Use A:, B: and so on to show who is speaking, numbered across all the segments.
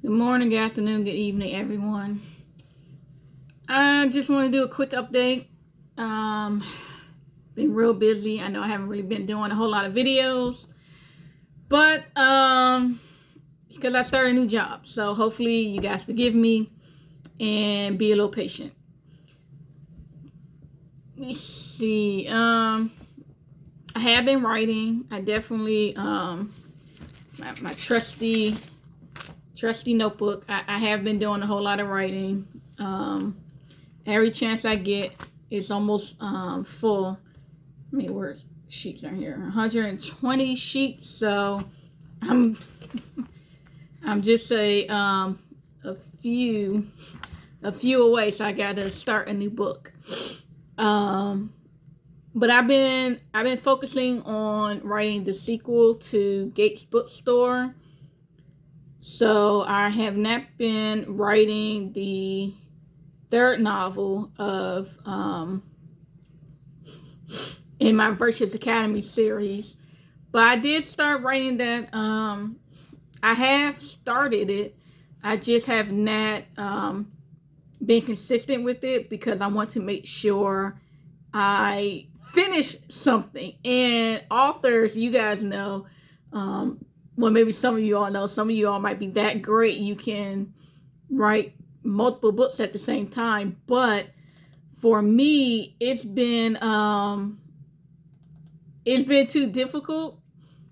A: Good morning, good afternoon, good evening, everyone. I just want to do a quick update. Been real busy. I know I haven't really been doing a whole lot of videos, but it's because I started a new job. So hopefully you guys forgive me and be a little patient. Let me see. I have been writing. I definitely my trusty notebook. I have been doing a whole lot of writing. Every chance I get, it's almost full. How many words sheets are here? 120 sheets. So I'm just a few away. So I got to start a new book. But I've been focusing on writing the sequel to Gates Bookstore. So I have not been writing the third novel of in my Virtuous Academy series, but I did start writing that. I have started it. I just have not been consistent with it because I want to make sure I finish something. And authors, you guys know, well, maybe some of you all know, some of you all might be that great you can write multiple books at the same time. But for me, it's been too difficult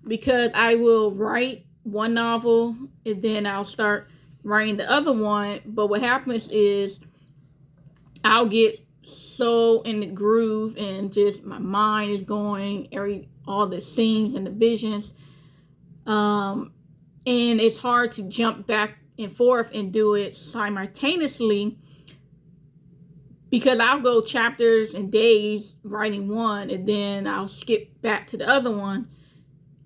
A: because I will write one novel and then I'll start writing the other one. But what happens is I'll get so in the groove and just my mind is going all the scenes and the visions. And it's hard to jump back and forth and do it simultaneously because I'll go chapters and days writing one and then I'll skip back to the other one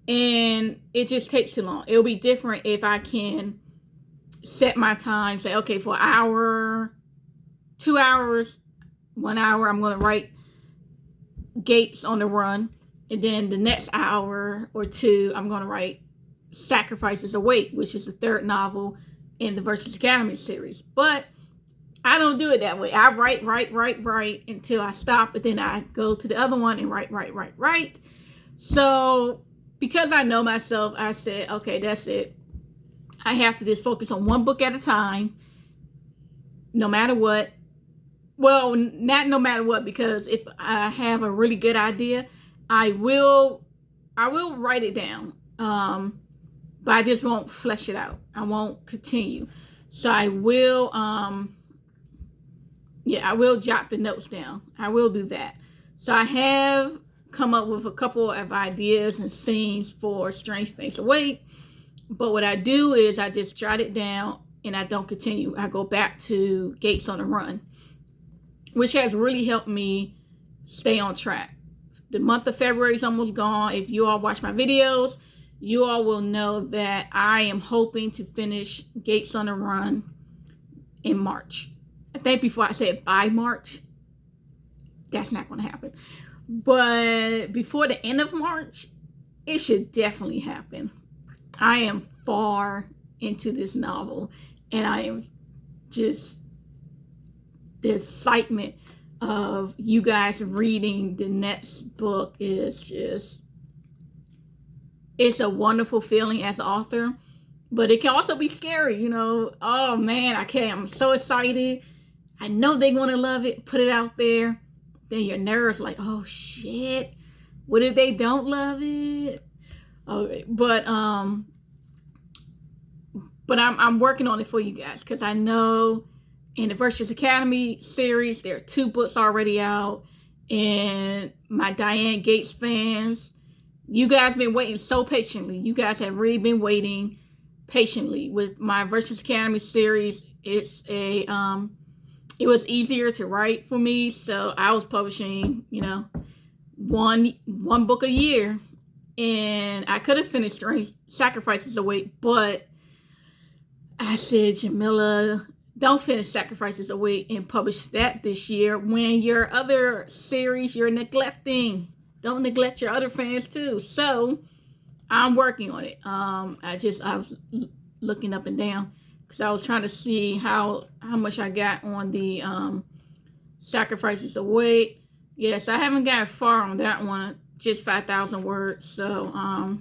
A: and it just takes too long. It'll be different if I can set my time, say, okay, for an hour, 2 hours, 1 hour, I'm going to write Gates on the Run. And then the next hour or two, I'm going to write Sacrifices Await, which is the third novel in the Virtuous Academy series. But I don't do it that way. I write until I stop, and then I go to the other one and write. So because I know myself, I said, okay, that's it. I have to just focus on one book at a time, no matter what. Well, not no matter what, because if I have a really good idea, I will write it down. But I just won't flesh it out. I won't continue. So I will jot the notes down. I will do that. So I have come up with a couple of ideas and scenes for Strange Things Await. But what I do is I just jot it down and I don't continue. I go back to Gates on the Run, which has really helped me stay on track. The month of February is almost gone. If you all watch my videos, you all will know that I am hoping to finish Gates on the Run in March. I think before I said by March, that's not going to happen. But before the end of March, it should definitely happen. I am far into this novel, and I am just the excitement of you guys reading the next book is just, it's a wonderful feeling as an author, but it can also be scary, you know. Oh man, I'm so excited. I know they're going to love it. Put it out there. Then your nerves like, oh shit, what if they don't love it? Okay, but I'm working on it for you guys because I know in the Virtuous Academy series, there are 2 books already out. And my Diane Gates fans, you guys been waiting so patiently. You guys have really been waiting patiently. With my Virtuous Academy series, it was easier to write for me. So I was publishing, one book a year. And I could have finished Strange Sacrifices Await, but I said, Jamila, don't finish Sacrifices Await and publish that this year when your other series you're neglecting. Don't neglect your other fans too. So I'm working on it. I was looking up and down because I was trying to see how much I got on the Sacrifices Await. Yes, I haven't got far on that one, just 5,000 words. So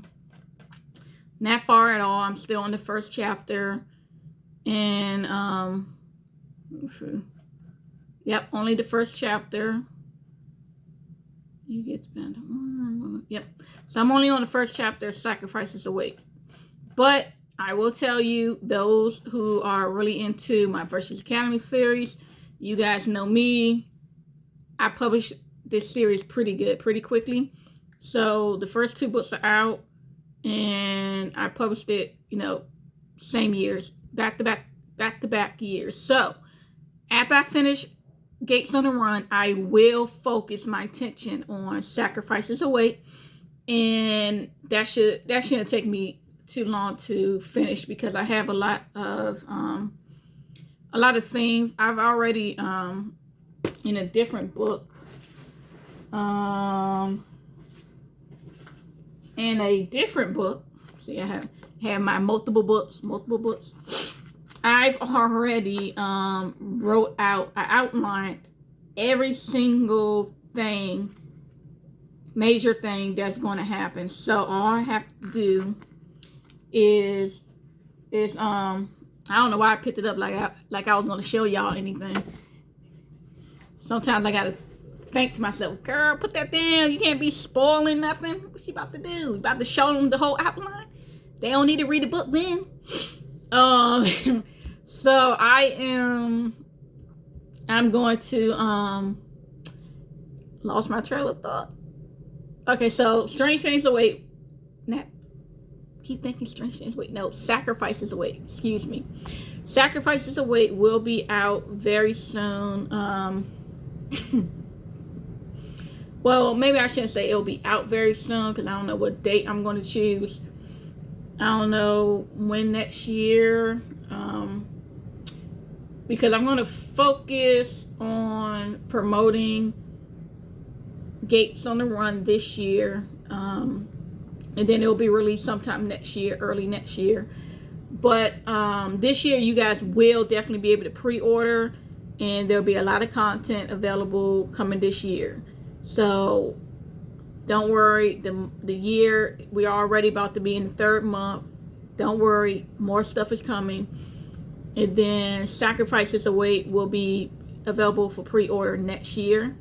A: not far at all. I'm still on the first chapter, and yep, only the first chapter. You get spent. Yep. So I'm only on the first chapter, Sacrifices Await. But I will tell you, those who are really into my Versus Academy series, you guys know me. I publish this series pretty quickly. So the first 2 books are out, and I published it, you know, same years, back to back years. So after I finish Gates on the Run, I will focus my attention on Sacrifices Await, and that shouldn't take me too long to finish, because I have a lot of things I've already in a different book, see, I have my multiple books. I've already I outlined every single major thing that's going to happen. So all I have to do is I don't know why I picked it up like I was going to show y'all anything. Sometimes I gotta think to myself, girl, put that down. You can't be spoiling nothing. What she about to do? You about to show them the whole outline? They don't need to read the book then. So I'm going to lost my trail of thought. Okay, so Strange Things Await. Keep thinking Strange Things Await. No, Sacrifices Await. Excuse me. Sacrifices Await will be out very soon. Well, maybe I shouldn't say it'll be out very soon, because I don't know what date I'm going to choose. I don't know when next year. Because I'm going to focus on promoting Gates on the Run this year. And then it'll be released sometime next year, early next year. But this year, you guys will definitely be able to pre-order, and there'll be a lot of content available coming this year. So don't worry, the year, we're already about to be in the 3rd month. Don't worry, more stuff is coming. And then Sacrifices Await will be available for pre-order next year.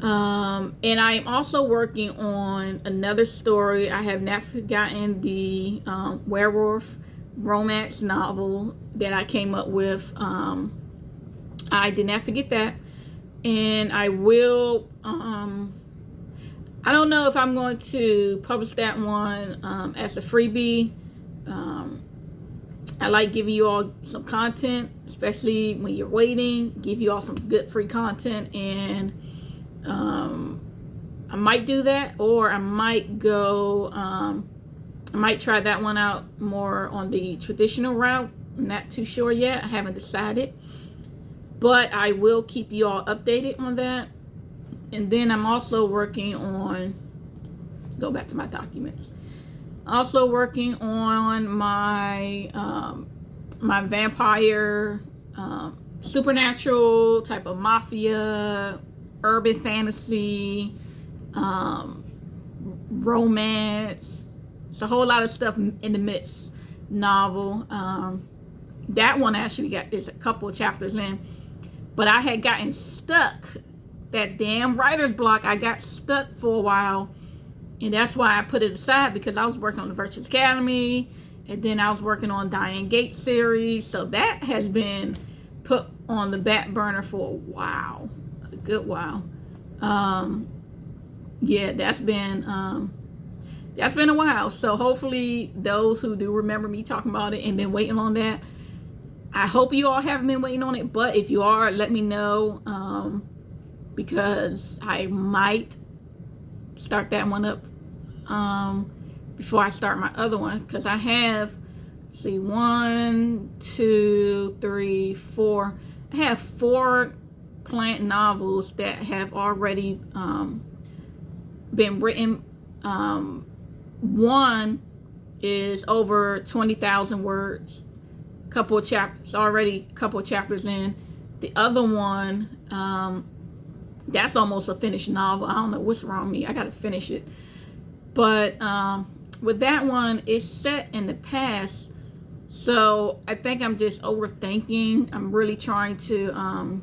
A: And I am also working on another story. I have not forgotten the werewolf romance novel that I came up with. I did not forget that. And I will, I don't know if I'm going to publish that one as a freebie. I like giving you all some content, especially when you're waiting, give you all some good free content. And I might do that, or I might go, I might try that one out more on the traditional route. I'm not too sure yet. I haven't decided. But I will keep you all updated on that. And then I'm also working on, go back to my documents. Also working on my my vampire, supernatural type of mafia, urban fantasy, romance. It's a whole lot of stuff in the midst. Novel. That one actually is a couple of chapters in. But I had gotten stuck. That damn writer's block, I got stuck for a while. And that's why I put it aside, because I was working on the Versus Academy. And then I was working on Diane Gates series. So that has been put on the back burner for a while. A good while. Yeah, that's been a while. So hopefully those who do remember me talking about it and been waiting on that, I hope you all haven't been waiting on it. But if you are, let me know. Because I might start that one up before I start my other one, because I have, see, 1, 2, 3, 4. I have 4 planned novels that have already been written. One is over 20,000 words. couple of chapters already, a couple of chapters in. The other one, that's almost a finished novel. I don't know what's wrong with me. I gotta finish it. But with that one, it's set in the past. So I think I'm just overthinking. I'm really trying to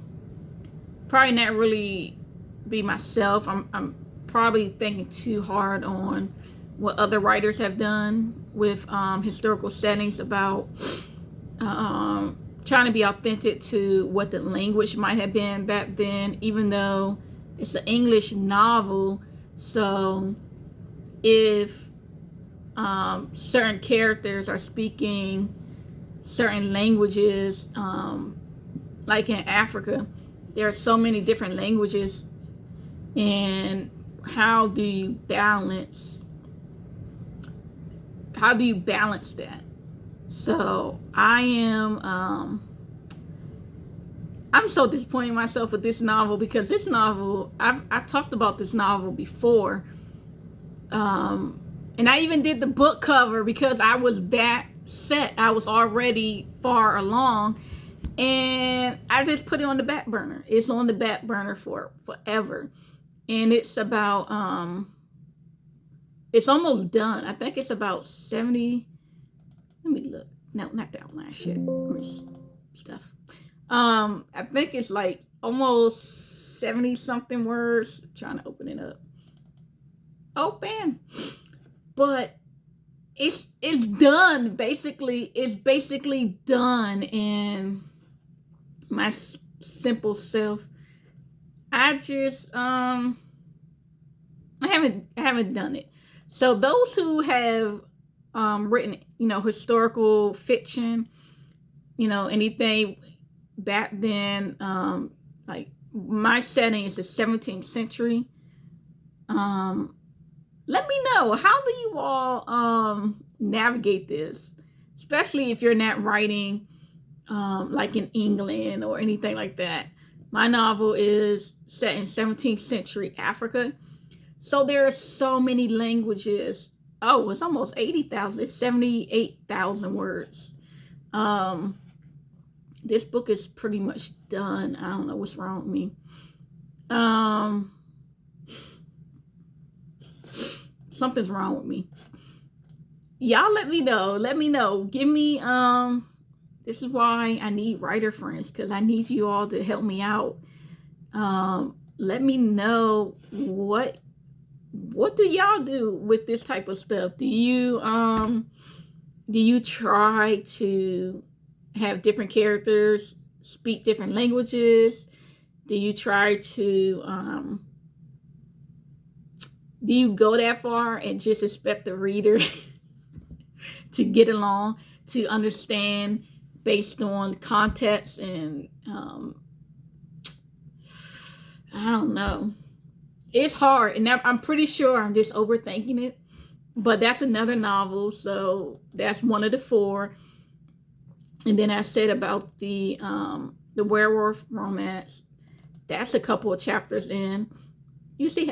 A: probably not really be myself. I'm probably thinking too hard on what other writers have done with historical settings about trying to be authentic to what the language might have been back then, even though it's an English novel. So if certain characters are speaking certain languages, like in Africa, there are so many different languages, and how do you balance that? So I am I'm so disappointed in myself with this novel, because this novel, I've talked about this novel before, and I even did the book cover because I was that set. I was already far along, and I just put it on the back burner. It's on the back burner for forever, and it's about it's almost done. I think it's about 70. Let me look. No, not that one. Shit. Stuff. I think it's like almost 70 something words. I'm trying to open it up. Open. But it's done. Basically, it's basically done. And my simple self, I just I haven't done it. So those who have written, historical fiction, anything back then, like my setting is the 17th century. Let me know, how do you all navigate this, especially if you're not writing like in England or anything like that. My novel is set in 17th century Africa, so there are so many languages. Oh, it's almost 80,000. It's 78,000 words. This book is pretty much done. I don't know what's wrong with me. Something's wrong with me. Y'all let me know. Let me know. Give me, this is why I need writer friends, because I need you all to help me out. Let me know what do y'all do with this type of stuff? Do you try to have different characters speak different languages? Do you try to do you go that far and just expect the reader to get along, to understand based on context and I don't know. It's hard, and I'm pretty sure I'm just overthinking it. But that's another novel, so that's one of the 4. And then I said about the werewolf romance. That's a couple of chapters in. You see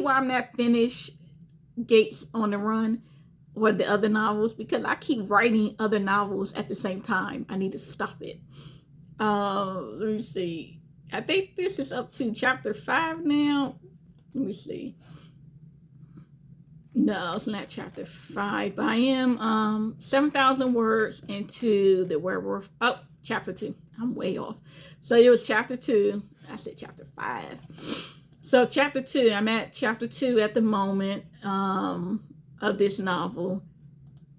A: why I'm not finished Gates on the Run or the other novels? Because I keep writing other novels at the same time. I need to stop it. Let me see. I think this is up to chapter 5 now. Let me see. No, it's not chapter 5. But I am 7,000 words into the werewolf. Oh, chapter 2. I'm way off. So it was chapter 2. I said chapter 5. So chapter 2. I'm at chapter 2 at the moment of this novel.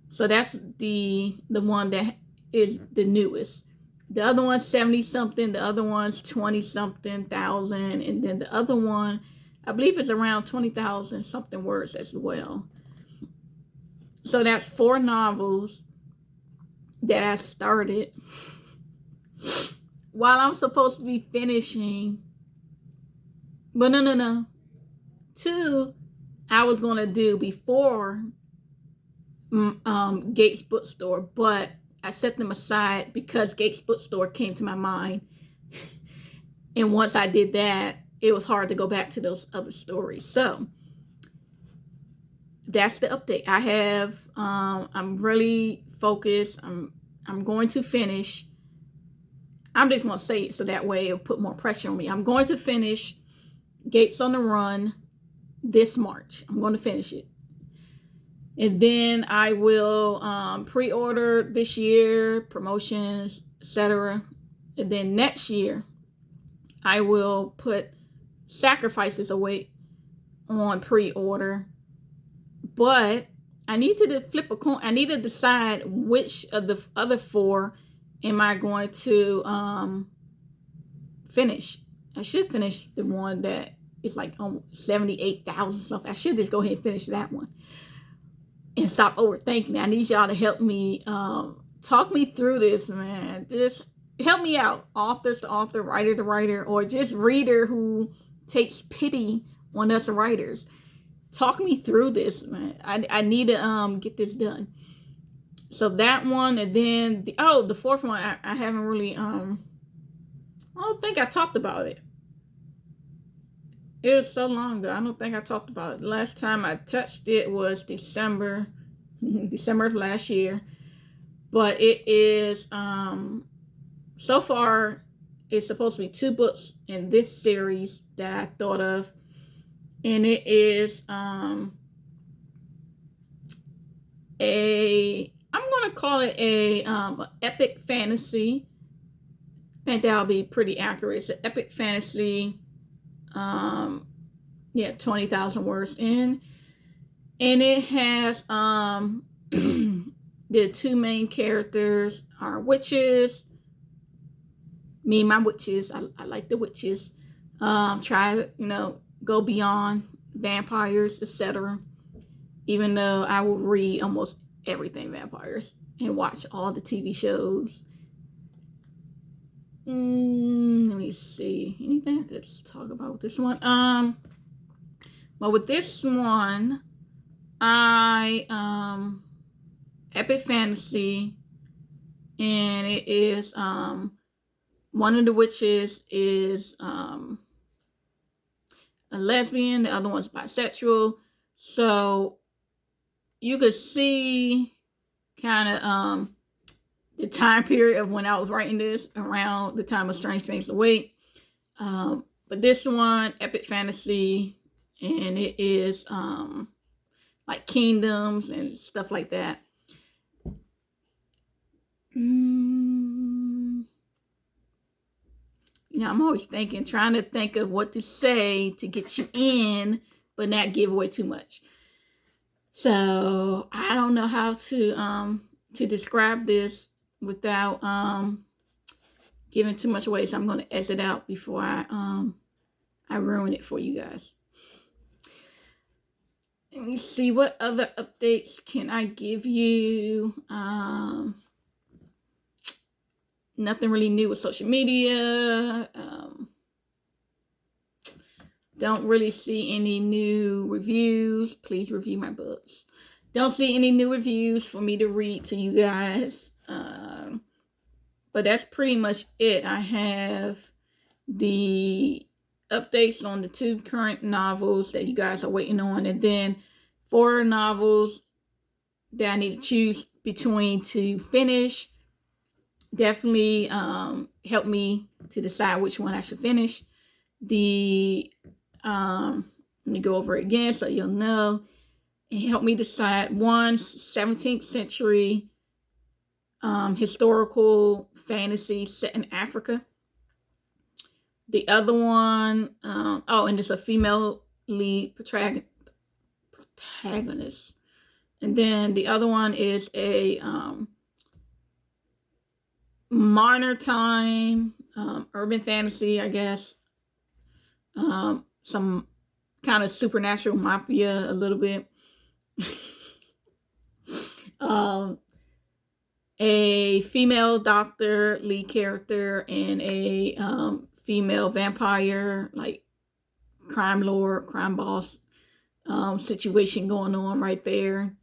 A: So that's the one that is the newest. The other one's 70 something. The other one's 20 something thousand. And then the other one, I believe it's around 20,000 something words as well. So that's 4 novels that I started while I'm supposed to be finishing. But no. 2 I was going to do before Gates Bookstore, but I set them aside because Gates Bookstore came to my mind. And once I did that, it was hard to go back to those other stories. So that's the update I have. I'm really focused. I'm going to finish. I'm just going to say it so that way it'll put more pressure on me. I'm going to finish Gates on the Run this March. I'm going to finish it. And then I will pre-order this year, promotions, etc. And then next year, I will put Sacrifices Await on pre-order. But I need to flip a coin. I need to decide which of the other 4 am I going to finish. I should finish the one that is like 78,000 something. I should just go ahead and finish that one and stop overthinking it. I need y'all to help me talk me through this, man. Just help me out. Authors to author, writer to writer, or just reader who takes pity on us writers. Talk me through this, man. I need to get this done. So that one, and then the 4th one, I haven't really I don't think I talked about it. It was so long ago. I don't think I talked about it. The last time I touched it was December of last year. But it is so far it's supposed to be 2 books in this series that I thought of. And it is I'm gonna call it a epic fantasy. I think that'll be pretty accurate. It's an epic fantasy. 20,000 words in, and it has the 2 main characters are witches. Me and my witches. I like the witches. Try to go beyond vampires, etc. Even though I will read almost everything vampires and watch all the TV shows. Let me see. Anything I could talk about with this one? Well, with this one, epic fantasy, and it is one of the witches is a lesbian, the other one's bisexual. So you could see kind of the time period of when I was writing this, around the time of Strange Things Await. But this one, epic fantasy, and it is like kingdoms and stuff like that. I'm always trying to think of what to say to get you in, but not give away too much. So I don't know how to describe this without giving too much away. So I'm going to exit out before I ruin it for you guys. Let me see, what other updates can I give you? Nothing really new with social media. Don't really see any new reviews. Please review my books. Don't see any new reviews for me to read to you guys. But that's pretty much it. I have the updates on the 2 current novels that you guys are waiting on, and then 4 novels that I need to choose between to finish. Definitely help me to decide which one I should finish. Let me go over it again so you'll know. It helped me decide. One, 17th century historical fantasy set in Africa. The other one, and it's a female lead protagonist. And then the other one is a modern time urban fantasy, I guess. Some kind of supernatural mafia a little bit. A female doctor lead character, and a female vampire, like crime lord, crime boss situation going on right there.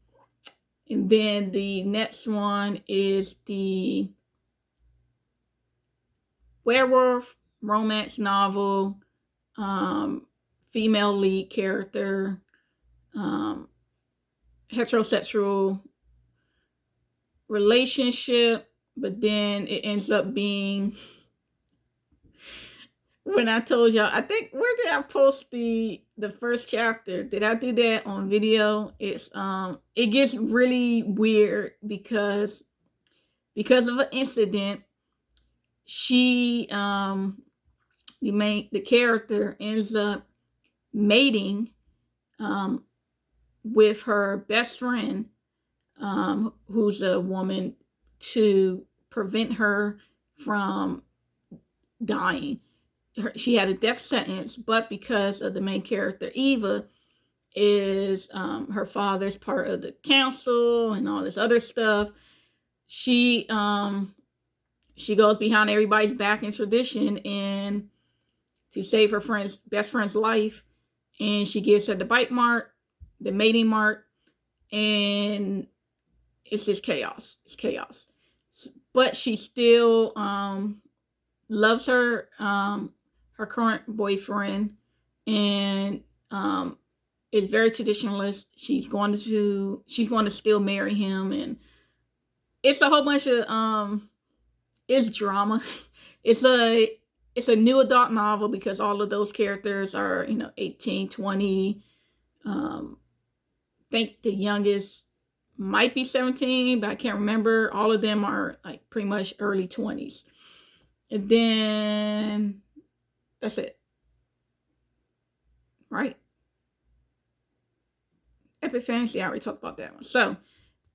A: And then the next one is the werewolf romance novel, female lead character, heterosexual relationship, but then it ends up being, when I told y'all, I think, where did I post the first chapter? Did I do that on video? It's it gets really weird because of an incident. She the character ends up mating with her best friend, who's a woman, to prevent her from dying. She had a death sentence, but because of the main character, Eva, is her father's part of the council and all this other stuff, she goes behind everybody's back in tradition and to save her best friend's life, and she gives her the bite mark, the mating mark, and it's just chaos. It's chaos. But she still loves her current boyfriend, and is very traditionalist. She's going to still marry him, and it's a whole bunch of it's drama. It's a new adult novel because all of those characters are 18, 20. I think the youngest might be 17, but I can't remember. All of them are like pretty much early 20s. And then that's it. Right? Epic Fantasy, I already talked about that one. So,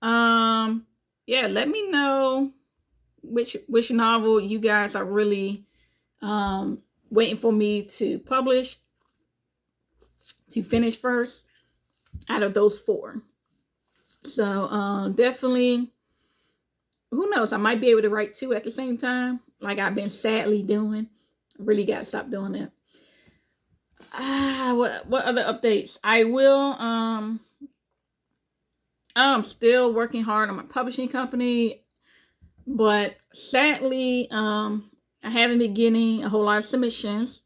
A: yeah, let me know which novel you guys are really waiting for me to publish, to finish first, out of those 4. So definitely, who knows, I might be able to write 2 at the same time, like I've been sadly doing. I really got to stop doing that. What other updates? I'm still working hard on my publishing company, but sadly, I haven't been getting a whole lot of submissions.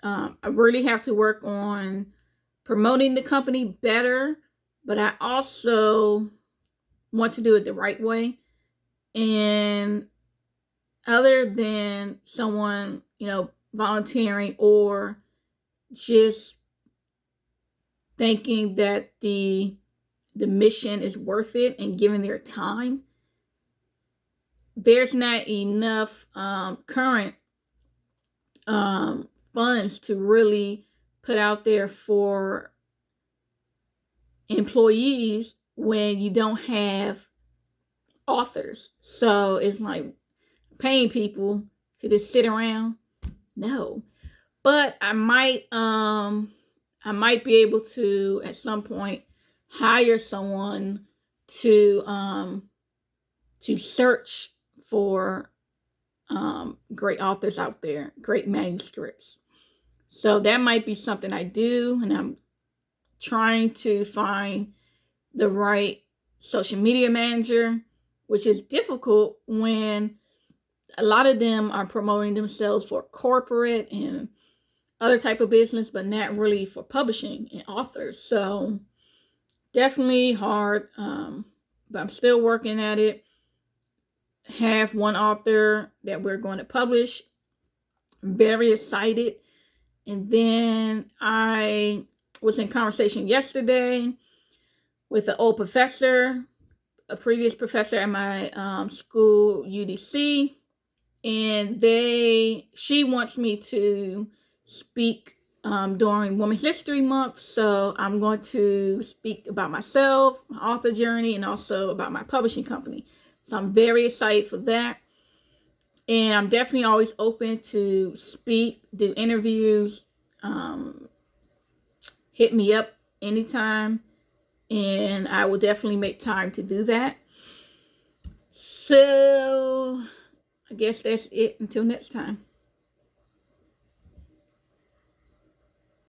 A: I really have to work on promoting the company better, but I also want to do it the right way. And other than someone, volunteering or just thinking that the mission is worth it and giving their time, there's not enough current funds to really put out there for employees when you don't have authors. So it's like paying people to just sit around. No, but I might be able to at some point hire someone to search for great authors out there, great manuscripts. So that might be something I do, and I'm trying to find the right social media manager, which is difficult when a lot of them are promoting themselves for corporate and other type of business, but not really for publishing and authors. So definitely hard, but I'm still working at it. Have one author that we're going to publish. I'm very excited. And then I was in conversation yesterday with an old professor, a previous professor at my school, UDC, and she wants me to speak during Women's History Month. So I'm going to speak about myself, my author journey, and also about my publishing company. So I'm very excited for that. And I'm definitely always open to speak, do interviews. Hit me up anytime, and I will definitely make time to do that. So I guess that's it until next time.